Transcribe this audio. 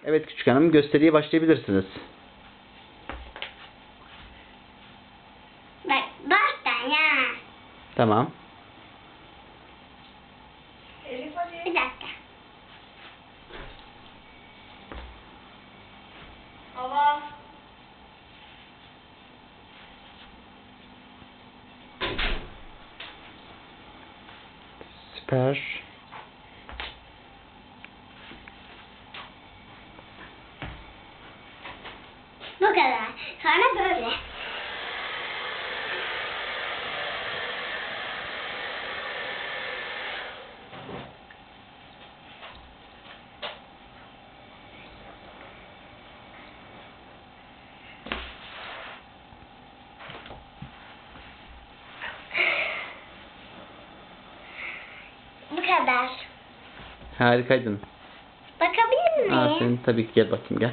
Evet küçük hanım, gösteriye başlayabilirsiniz. Bak baştan ya. Tamam. Elif hadi. Bir dakika. Hava. Süper. Bu kadar. Sonra böyle. Bu kadar. Harikaydın. Bakabilir miyim? Aferin, tabii ki, gel bakayım, gel.